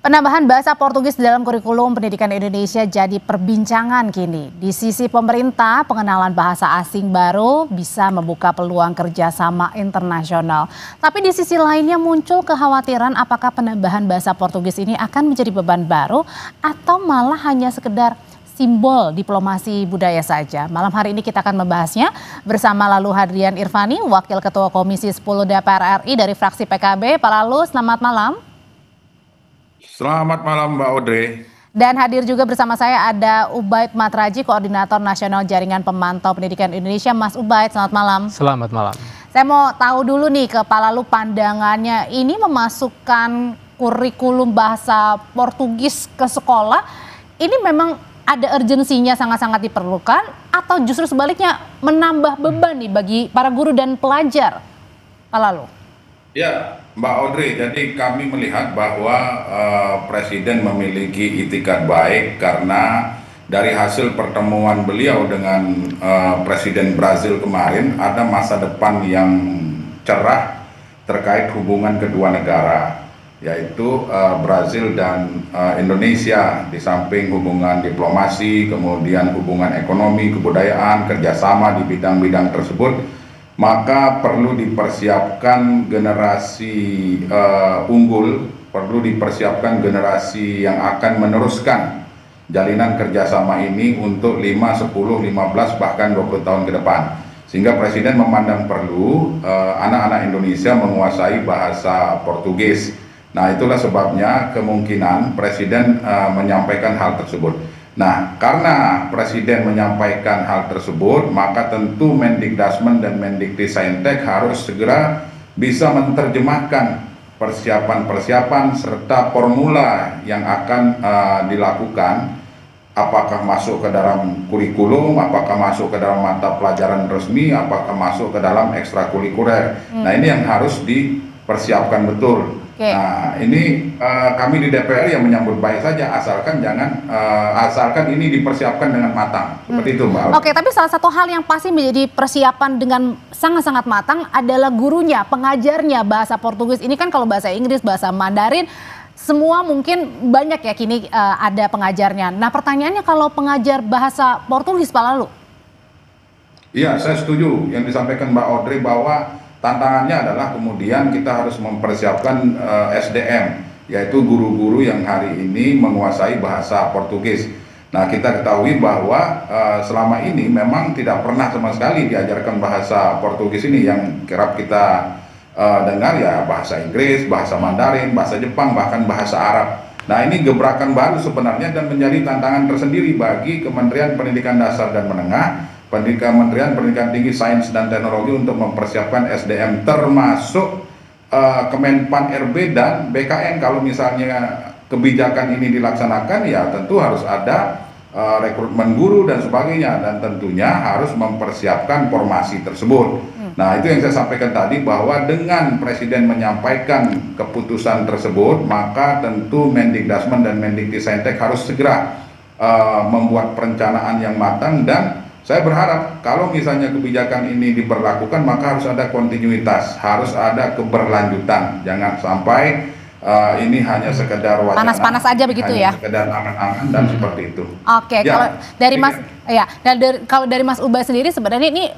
Penambahan bahasa Portugis dalam kurikulum pendidikan Indonesia jadi perbincangan kini. Di sisi pemerintah, pengenalan bahasa asing baru bisa membuka peluang kerjasama internasional. Tapi di sisi lainnya muncul kekhawatiran apakah penambahan bahasa Portugis ini akan menjadi beban baru atau malah hanya sekedar simbol diplomasi budaya saja. Malam hari ini kita akan membahasnya bersama Lalu Hadrian Irvani, Wakil Ketua Komisi 10 DPR RI dari fraksi PKB. Pak Lalu, selamat malam. Selamat malam Mbak Audrey. Dan hadir juga bersama saya ada Ubaid Matraji, Koordinator Nasional Jaringan Pemantau Pendidikan Indonesia. Mas Ubaid, selamat malam. Selamat malam. Saya mau tahu dulu nih ke Pak Lalu pandangannya, ini memasukkan kurikulum bahasa Portugis ke sekolah, ini memang ada urgensinya sangat-sangat diperlukan atau justru sebaliknya menambah beban nih bagi para guru dan pelajar? Pak Lalu. Ya, Mbak Audrey, jadi kami melihat bahwa Presiden memiliki itikat baik karena dari hasil pertemuan beliau dengan Presiden Brazil kemarin ada masa depan yang cerah terkait hubungan kedua negara, yaitu Brazil dan Indonesia. Di samping hubungan diplomasi, kemudian hubungan ekonomi, kebudayaan, kerjasama di bidang-bidang tersebut, maka perlu dipersiapkan generasi unggul, perlu dipersiapkan generasi yang akan meneruskan jalinan kerjasama ini untuk 5, 10, 15, bahkan 20 tahun ke depan. Sehingga Presiden memandang perlu anak-anak Indonesia menguasai bahasa Portugis. Nah, itulah sebabnya kemungkinan Presiden menyampaikan hal tersebut. Nah, karena Presiden menyampaikan hal tersebut, maka tentu Mendikdasmen dan Mendiktisaintek harus segera bisa menerjemahkan persiapan-persiapan serta formula yang akan dilakukan, apakah masuk ke dalam kurikulum, apakah masuk ke dalam mata pelajaran resmi, apakah masuk ke dalam ekstrakurikuler. Nah, ini yang harus dipersiapkan betul. Nah, ini kami di DPR yang menyambut baik saja, asalkan ini dipersiapkan dengan matang. Seperti itu, Mbak. Oke, tapi salah satu hal yang pasti menjadi persiapan dengan sangat-sangat matang adalah gurunya, pengajarnya bahasa Portugis. Ini kan kalau bahasa Inggris, bahasa Mandarin, semua mungkin banyak ya kini ada pengajarnya. Nah, pertanyaannya kalau pengajar bahasa Portugis, Pak Lalu? Iya, saya setuju yang disampaikan Mbak Audrey bahwa tantangannya adalah kemudian kita harus mempersiapkan SDM, yaitu guru-guru yang hari ini menguasai bahasa Portugis. Nah, kita ketahui bahwa selama ini memang tidak pernah sama sekali diajarkan bahasa Portugis ini. Yang kerap kita dengar ya bahasa Inggris, bahasa Mandarin, bahasa Jepang, bahkan bahasa Arab. Nah, ini gebrakan baru sebenarnya dan menjadi tantangan tersendiri bagi Kementerian Pendidikan Dasar dan Menengah, Kementerian Pendidikan Tinggi, Sains dan Teknologi untuk mempersiapkan SDM, termasuk Kemenpan RB dan BKN. Kalau misalnya kebijakan ini dilaksanakan, ya tentu harus ada rekrutmen guru dan sebagainya, dan tentunya harus mempersiapkan formasi tersebut. Nah, itu yang saya sampaikan tadi, bahwa dengan Presiden menyampaikan keputusan tersebut, maka tentu Mendikdasmen dan Mendiktisaintek harus segera membuat perencanaan yang matang. Dan saya berharap kalau misalnya kebijakan ini diberlakukan, maka harus ada kontinuitas, harus ada keberlanjutan. Jangan sampai ini hanya sekedar wacana, panas-panas aja begitu ya, sekedar angan-angan dan seperti itu. Oke, ya, kalau dari Mas ya, dan kalau dari Mas Ubay sendiri sebenarnya ini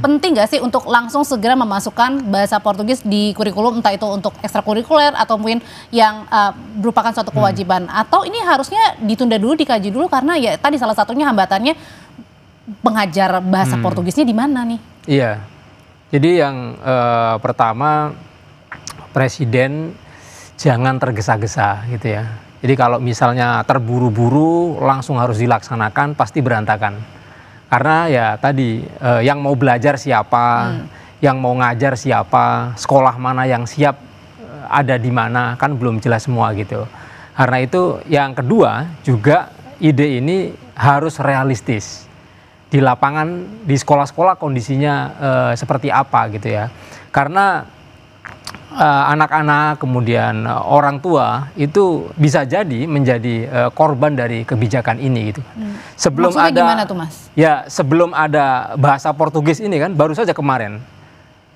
penting nggak sih untuk langsung segera memasukkan bahasa Portugis di kurikulum, entah itu untuk ekstrakurikuler atau mungkin yang merupakan suatu kewajiban, atau ini harusnya ditunda dulu, dikaji dulu, karena ya tadi salah satunya hambatannya pengajar bahasa Portugisnya di mana nih? Iya, jadi yang pertama, Presiden jangan tergesa-gesa gitu ya. Jadi kalau misalnya terburu-buru langsung harus dilaksanakan, pasti berantakan. Karena ya tadi yang mau belajar siapa, yang mau ngajar siapa, sekolah mana yang siap ada di mana, kan belum jelas semua gitu. Karena itu yang kedua juga, ide ini harus realistis. Di lapangan, di sekolah-sekolah kondisinya seperti apa gitu ya. Karena anak-anak kemudian orang tua itu bisa jadi menjadi korban dari kebijakan ini gitu. Sebelum Maksudnya ada gimana tuh, Mas? Ya, sebelum ada bahasa Portugis ini kan baru saja kemarin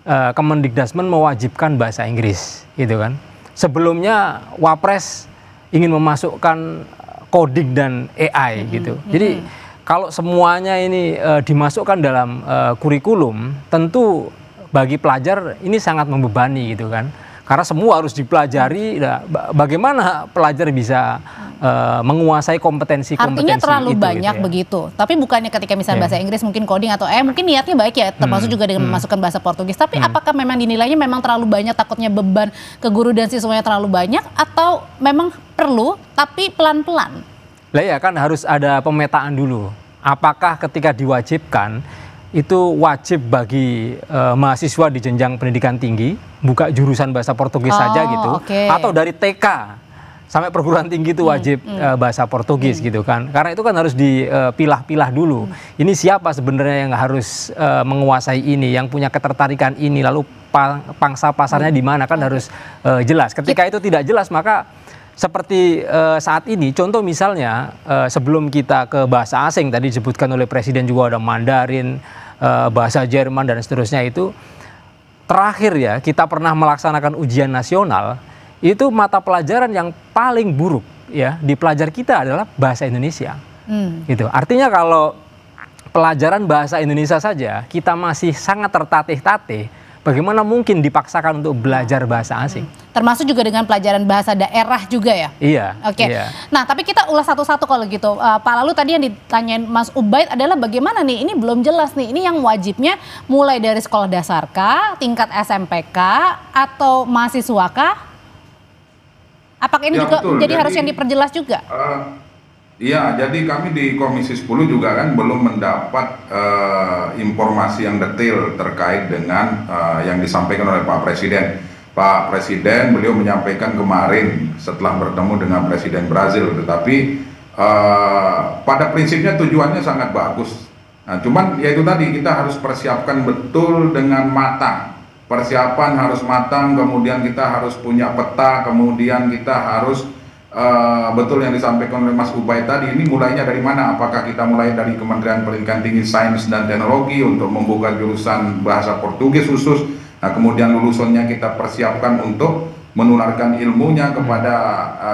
Kemendikdasmen mewajibkan bahasa Inggris gitu kan. Sebelumnya Wapres ingin memasukkan coding dan AI gitu. Jadi kalau semuanya ini dimasukkan dalam kurikulum, tentu bagi pelajar ini sangat membebani gitu kan. Karena semua harus dipelajari. Nah, bagaimana pelajar bisa menguasai kompetensi-kompetensi artinya terlalu itu, banyak gitu ya. begitu. Tapi bukannya ketika misalnya bahasa Inggris mungkin coding atau mungkin niatnya baik ya, termasuk juga dengan memasukkan bahasa Portugis. Tapi apakah memang dinilainya memang terlalu banyak, takutnya beban ke guru dan siswanya terlalu banyak, atau memang perlu tapi pelan-pelan? Lah ya kan harus ada pemetaan dulu. Apakah ketika diwajibkan itu wajib bagi mahasiswa di jenjang pendidikan tinggi buka jurusan bahasa Portugis saja gitu, atau dari TK sampai perguruan tinggi itu wajib bahasa Portugis gitu kan. Karena itu kan harus dipilah-pilah dulu. Ini siapa sebenarnya yang harus menguasai ini, yang punya ketertarikan ini, lalu pangsa pasarnya di mana kan harus jelas. Ketika itu tidak jelas, maka seperti saat ini, contoh misalnya sebelum kita ke bahasa asing, tadi disebutkan oleh Presiden juga ada Mandarin, bahasa Jerman dan seterusnya itu. Terakhir ya, kita pernah melaksanakan ujian nasional, itu mata pelajaran yang paling buruk ya di pelajar kita adalah bahasa Indonesia. Gitu. Artinya kalau pelajaran bahasa Indonesia saja kita masih sangat tertatih-tatih, bagaimana mungkin dipaksakan untuk belajar bahasa asing? Termasuk juga dengan pelajaran bahasa daerah juga ya? Iya. Oke. Iya. Nah, tapi kita ulas satu-satu kalau gitu. Pak Lalu tadi yang ditanyain Mas Ubaid adalah bagaimana nih? Ini belum jelas nih. Ini yang wajibnya mulai dari sekolah dasar kah, tingkat SMP kah, atau mahasiswa kah? Apakah ini Ya, juga betul. jadi harus yang diperjelas juga? Iya, jadi kami di Komisi 10 juga kan belum mendapat informasi yang detail terkait dengan yang disampaikan oleh Pak Presiden. Pak Presiden beliau menyampaikan kemarin setelah bertemu dengan Presiden Brazil, tetapi pada prinsipnya tujuannya sangat bagus. Nah, cuman ya itu tadi, kita harus persiapkan betul dengan matang. Persiapan harus matang, kemudian kita harus punya peta, kemudian kita harus betul yang disampaikan oleh Mas Ubaid tadi, ini mulainya dari mana? Apakah kita mulai dari Kementerian Pendidikan Tinggi, Sains dan Teknologi untuk membuka jurusan bahasa Portugis khusus? Nah, kemudian lulusannya kita persiapkan untuk menularkan ilmunya kepada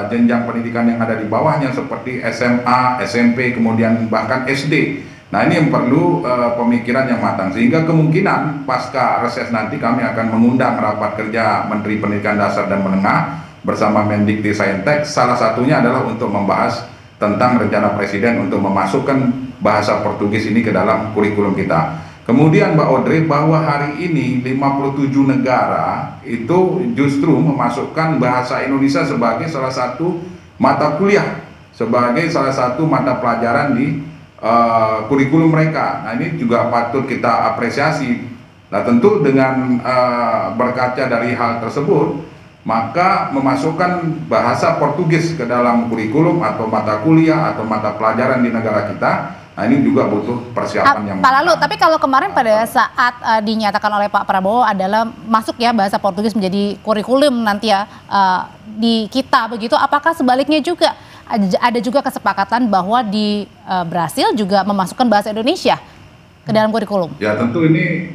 jenjang pendidikan yang ada di bawahnya seperti SMA, SMP, kemudian bahkan SD. Nah, ini yang perlu pemikiran yang matang, sehingga kemungkinan pasca reses nanti kami akan mengundang rapat kerja Menteri Pendidikan Dasar dan Menengah bersama Mendikti-Saintek. Salah satunya adalah untuk membahas tentang rencana Presiden untuk memasukkan bahasa Portugis ini ke dalam kurikulum kita. Kemudian Mbak Audrey, bahwa hari ini 57 negara itu justru memasukkan bahasa Indonesia sebagai salah satu mata kuliah, sebagai salah satu mata pelajaran di kurikulum mereka. Nah, ini juga patut kita apresiasi. Nah, tentu dengan berkaca dari hal tersebut, maka memasukkan bahasa Portugis ke dalam kurikulum atau mata kuliah atau mata pelajaran di negara kita, nah ini juga butuh persiapan yang Pak Lalu, tapi kalau kemarin pada saat dinyatakan oleh Pak Prabowo adalah masuk ya bahasa Portugis menjadi kurikulum nanti ya di kita begitu, apakah sebaliknya juga ada juga kesepakatan bahwa di Brasil juga memasukkan bahasa Indonesia ke dalam kurikulum? Ya, tentu ini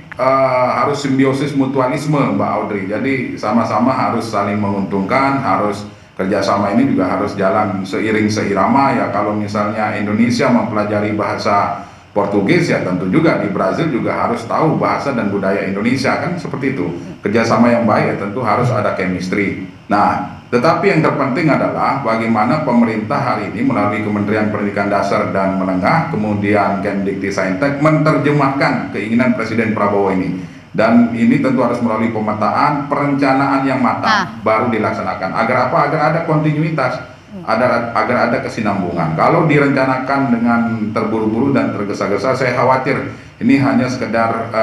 harus simbiosis mutualisme, Mbak Audrey. Jadi sama-sama harus saling menguntungkan, harus kerjasama ini juga harus jalan seiring seirama ya. Kalau misalnya Indonesia mempelajari bahasa Portugis, ya tentu juga di Brazil juga harus tahu bahasa dan budaya Indonesia, kan seperti itu. Kerjasama yang baik ya tentu harus ada chemistry. Nah, tetapi yang terpenting adalah bagaimana pemerintah hari ini melalui Kementerian Pendidikan Dasar dan Menengah, kemudian Kemdikti-Saintek menerjemahkan keinginan Presiden Prabowo ini. Dan ini tentu harus melalui pemetaan, perencanaan yang matang baru dilaksanakan. Agar apa? Agar ada kontinuitas, agar ada kesinambungan. Kalau direncanakan dengan terburu-buru dan tergesa-gesa, saya khawatir ini hanya sekedar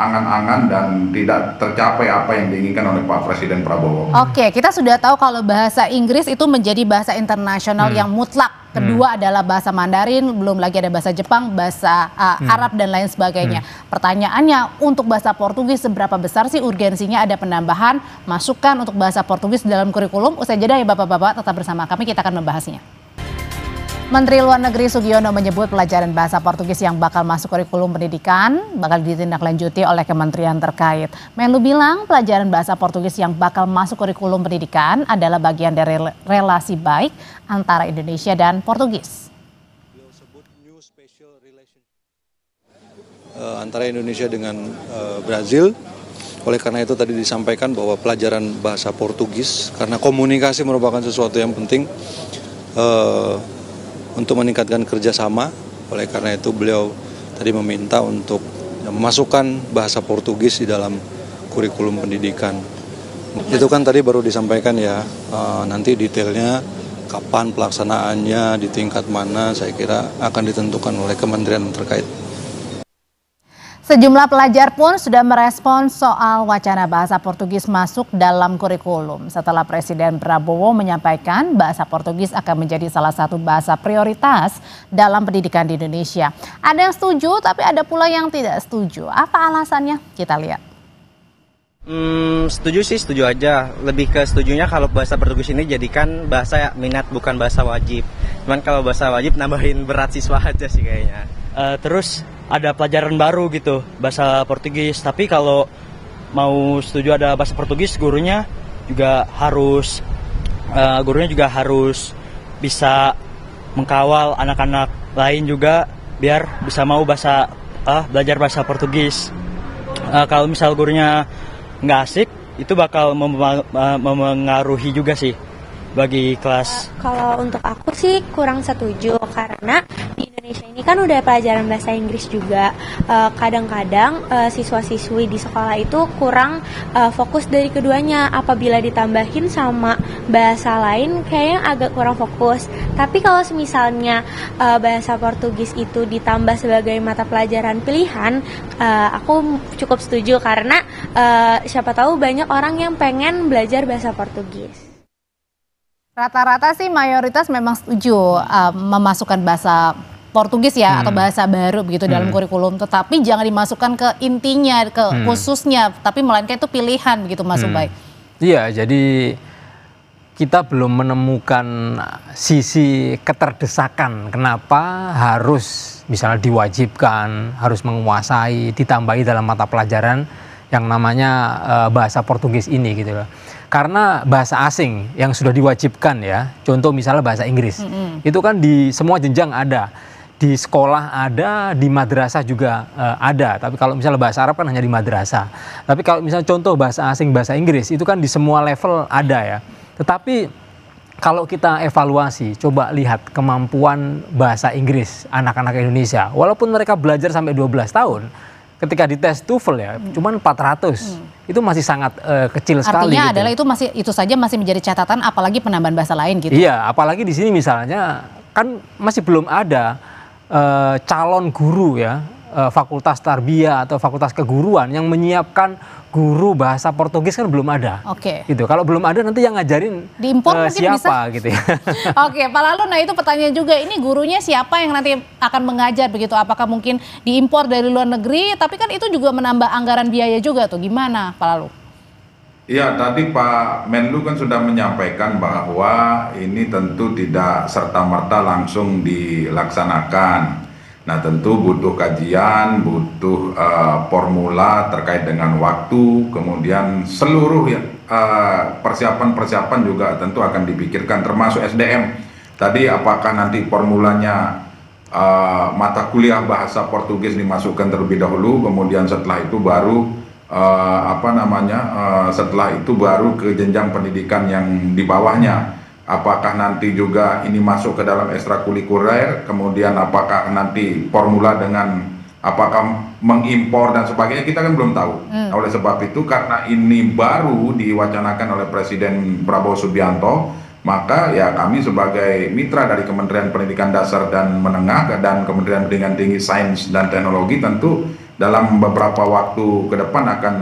angan-angan dan tidak tercapai apa yang diinginkan oleh Pak Presiden Prabowo. Oke, kita sudah tahu kalau bahasa Inggris itu menjadi bahasa internasional yang mutlak. Kedua adalah bahasa Mandarin, belum lagi ada bahasa Jepang, bahasa Arab dan lain sebagainya. Pertanyaannya, untuk bahasa Portugis seberapa besar sih urgensinya ada penambahan masukan untuk bahasa Portugis dalam kurikulum? Usai jeda ya Bapak-Bapak, tetap bersama kami, kita akan membahasnya. Menteri Luar Negeri Sugiono menyebut pelajaran bahasa Portugis yang bakal masuk kurikulum pendidikan bakal ditindaklanjuti oleh kementerian terkait. Menlu bilang pelajaran bahasa Portugis yang bakal masuk kurikulum pendidikan adalah bagian dari relasi baik antara Indonesia dan Portugis. Antara Indonesia dengan Brazil. Oleh karena itu tadi disampaikan bahwa pelajaran bahasa Portugis, karena komunikasi merupakan sesuatu yang penting untuk meningkatkan kerjasama. Oleh karena itu beliau tadi meminta untuk memasukkan bahasa Portugis di dalam kurikulum pendidikan. Itu kan tadi baru disampaikan ya, nanti detailnya kapan pelaksanaannya, di tingkat mana, saya kira akan ditentukan oleh kementerian terkait. Sejumlah pelajar pun sudah merespons soal wacana bahasa Portugis masuk dalam kurikulum setelah Presiden Prabowo menyampaikan bahasa Portugis akan menjadi salah satu bahasa prioritas dalam pendidikan di Indonesia. Ada yang setuju tapi ada pula yang tidak setuju. Apa alasannya? Kita lihat. Setuju sih, setuju aja. Lebih ke setujunya kalau bahasa Portugis ini jadikan bahasa minat bukan bahasa wajib. Cuman kalau bahasa wajib nambahin berat siswa aja sih kayaknya. Terus ada pelajaran baru gitu, bahasa Portugis. Tapi kalau mau setuju ada bahasa Portugis, gurunya juga harus bisa mengkawal anak-anak lain juga biar bisa mau belajar bahasa Portugis. Kalau misal gurunya nggak asik, itu bakal mempengaruhi juga sih bagi kelas. Kalau untuk aku sih kurang setuju karena di Indonesia ini kan udah pelajaran bahasa Inggris juga. Kadang-kadang siswa-siswi di sekolah itu kurang fokus dari keduanya. Apabila ditambahin sama bahasa lain kayaknya agak kurang fokus. Tapi kalau misalnya bahasa Portugis itu ditambah sebagai mata pelajaran pilihan, aku cukup setuju karena siapa tahu banyak orang yang pengen belajar bahasa Portugis. Rata-rata sih mayoritas memang setuju memasukkan bahasa Portugis ya atau bahasa baru begitu dalam kurikulum, tetapi jangan dimasukkan ke intinya, ke khususnya, tapi melainkan itu pilihan begitu Mas Ubay. Iya, jadi kita belum menemukan sisi keterdesakan kenapa harus misalnya diwajibkan, harus menguasai, ditambahi dalam mata pelajaran yang namanya bahasa Portugis ini gitu loh. Karena bahasa asing yang sudah diwajibkan ya, contoh misalnya bahasa Inggris, itu kan di semua jenjang ada, di sekolah ada, di madrasah juga ada. Tapi kalau misalnya bahasa Arab kan hanya di madrasah. Tapi kalau misalnya contoh bahasa asing, bahasa Inggris, itu kan di semua level ada ya. Tetapi kalau kita evaluasi, coba lihat kemampuan bahasa Inggris anak-anak Indonesia, walaupun mereka belajar sampai 12 tahun, ketika dites TOEFL ya, cuman 400, itu masih sangat kecil sekali. Artinya gitu. adalah itu saja masih menjadi catatan, apalagi penambahan bahasa lain gitu. Iya, apalagi di sini misalnya kan masih belum ada calon guru ya, fakultas tarbiyah atau fakultas keguruan yang menyiapkan guru bahasa Portugis kan belum ada. Oke. Gitu. Kalau belum ada nanti yang ngajarin Diimpor mungkin siapa bisa? gitu ya. Oke, Pak Lalu, nah itu pertanyaan juga, ini gurunya siapa yang nanti akan mengajar begitu? Apakah mungkin diimpor dari luar negeri? Tapi kan itu juga menambah anggaran biaya juga tuh. Gimana Pak Lalu? Iya, tadi Pak Menlu kan sudah menyampaikan bahwa ini tentu tidak serta-merta langsung dilaksanakan. Nah, tentu butuh kajian, butuh formula terkait dengan waktu, kemudian seluruh persiapan-persiapan juga tentu akan dipikirkan, termasuk SDM. Tadi apakah nanti formulanya mata kuliah bahasa Portugis dimasukkan terlebih dahulu, kemudian setelah itu baru setelah itu baru ke jenjang pendidikan yang di bawahnya. Apakah nanti juga ini masuk ke dalam ekstrakurikuler, kemudian apakah nanti formula dengan apakah mengimpor dan sebagainya, kita kan belum tahu. Oleh sebab itu, karena ini baru diwacanakan oleh Presiden Prabowo Subianto, maka ya kami sebagai mitra dari Kementerian Pendidikan Dasar dan Menengah dan Kementerian Pendidikan Tinggi Sains dan Teknologi tentu dalam beberapa waktu ke depan akan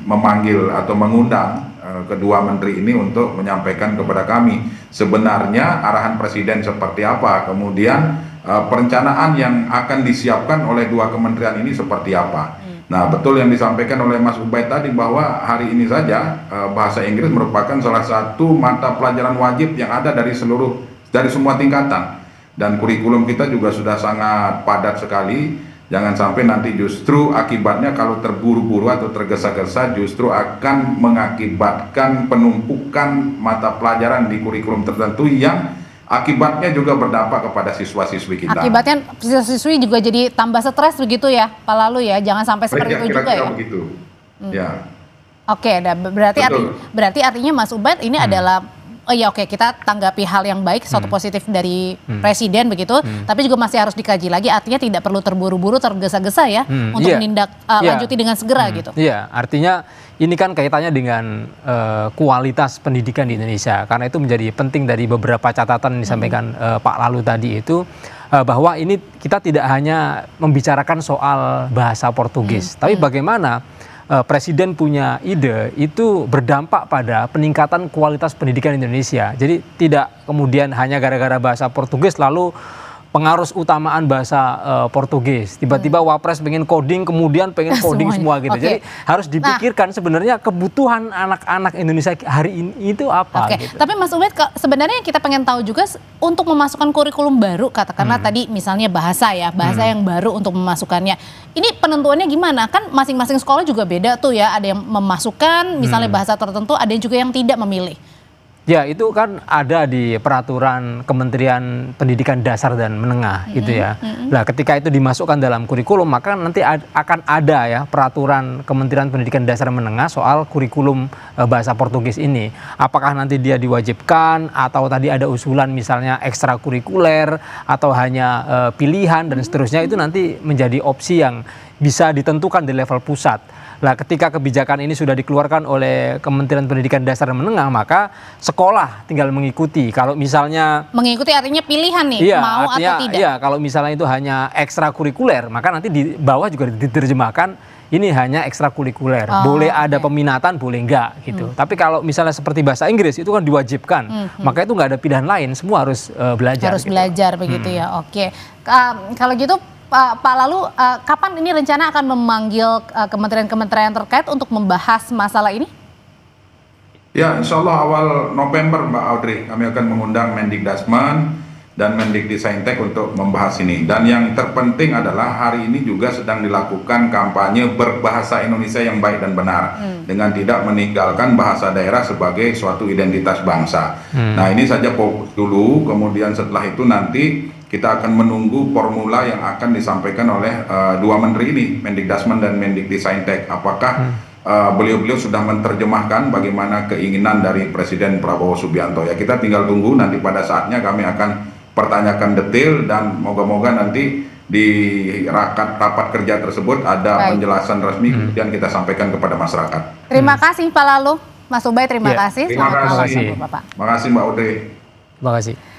memanggil atau mengundang kedua menteri ini untuk menyampaikan kepada kami sebenarnya arahan presiden seperti apa, kemudian perencanaan yang akan disiapkan oleh dua kementerian ini seperti apa. Nah, betul yang disampaikan oleh Mas Ubay tadi bahwa hari ini saja bahasa Inggris merupakan salah satu mata pelajaran wajib yang ada dari semua tingkatan. dan kurikulum kita juga sudah sangat padat sekali. Jangan sampai nanti justru akibatnya kalau terburu-buru atau tergesa-gesa justru akan mengakibatkan penumpukan mata pelajaran di kurikulum tertentu yang akibatnya juga berdampak kepada siswa-siswi kita. Akibatnya siswa-siswi juga jadi tambah stres begitu ya, Pak Lalu ya, jangan sampai seperti itu juga ya. Begitu. Ya. Oke, berarti artinya Mas Ubaid ini adalah oke, kita tanggapi hal yang baik, suatu positif dari Presiden begitu, tapi juga masih harus dikaji lagi, artinya tidak perlu terburu-buru, tergesa-gesa ya, untuk menindak lanjuti dengan segera gitu. Iya, artinya ini kan kaitannya dengan kualitas pendidikan di Indonesia, karena itu menjadi penting dari beberapa catatan yang disampaikan Pak Lalu tadi itu, bahwa ini kita tidak hanya membicarakan soal bahasa Portugis, tapi bagaimana Presiden punya ide itu berdampak pada peningkatan kualitas pendidikan Indonesia. Jadi tidak kemudian hanya gara-gara bahasa Portugis lalu pengaruh utamaan bahasa Portugis. Tiba-tiba Wapres pengen coding, kemudian pengen coding semua gitu. Jadi harus dipikirkan sebenarnya kebutuhan anak-anak Indonesia hari ini itu apa. Gitu. Tapi Mas Ubaid, sebenarnya kita pengen tahu juga untuk memasukkan kurikulum baru, katakanlah tadi misalnya bahasa yang baru untuk memasukkannya. Ini penentuannya gimana? Kan masing-masing sekolah juga beda tuh ya. Ada yang memasukkan misalnya bahasa tertentu, ada juga yang tidak memilih. Ya, itu kan ada di peraturan Kementerian Pendidikan Dasar dan Menengah gitu ya. Nah, ketika itu dimasukkan dalam kurikulum, maka nanti akan ada ya peraturan Kementerian Pendidikan Dasar dan Menengah soal kurikulum bahasa Portugis ini. Apakah nanti dia diwajibkan atau tadi ada usulan misalnya ekstrakurikuler atau hanya pilihan dan seterusnya, itu nanti menjadi opsi yang bisa ditentukan di level pusat. Nah, ketika kebijakan ini sudah dikeluarkan oleh Kementerian Pendidikan Dasar dan Menengah, maka sekolah tinggal mengikuti. Kalau misalnya mengikuti artinya pilihan nih, mau atau tidak. Iya, kalau misalnya itu hanya ekstrakurikuler, maka nanti di bawah juga diterjemahkan ini hanya ekstrakurikuler. Boleh ada peminatan, boleh enggak gitu. Tapi kalau misalnya seperti bahasa Inggris itu kan diwajibkan, maka itu nggak ada pilihan lain, semua harus belajar. Harus belajar begitu ya. Oke. Kalau gitu Pak Lalu, kapan ini rencana akan memanggil kementerian-kementerian terkait untuk membahas masalah ini? Ya, insya Allah awal November Mbak Audrey, kami akan mengundang Mendikdasmen dan Mendikdiksaintek untuk membahas ini. Dan yang terpenting adalah hari ini juga sedang dilakukan kampanye berbahasa Indonesia yang baik dan benar, dengan tidak meninggalkan bahasa daerah sebagai suatu identitas bangsa. Nah, ini saja fokus dulu, kemudian setelah itu nanti kita akan menunggu formula yang akan disampaikan oleh dua menteri ini, Mendikdasmen dan Mendikdiksaintek. Apakah beliau-beliau sudah menerjemahkan bagaimana keinginan dari Presiden Prabowo Subianto? Ya, kita tinggal tunggu, nanti pada saatnya kami akan pertanyakan detail dan moga-moga nanti di rapat kerja tersebut ada penjelasan resmi kemudian kita sampaikan kepada masyarakat. Terima kasih Pak Lalu, Mas Ubaid, terima kasih. Terima kasih Mbak Audrey. Terima kasih.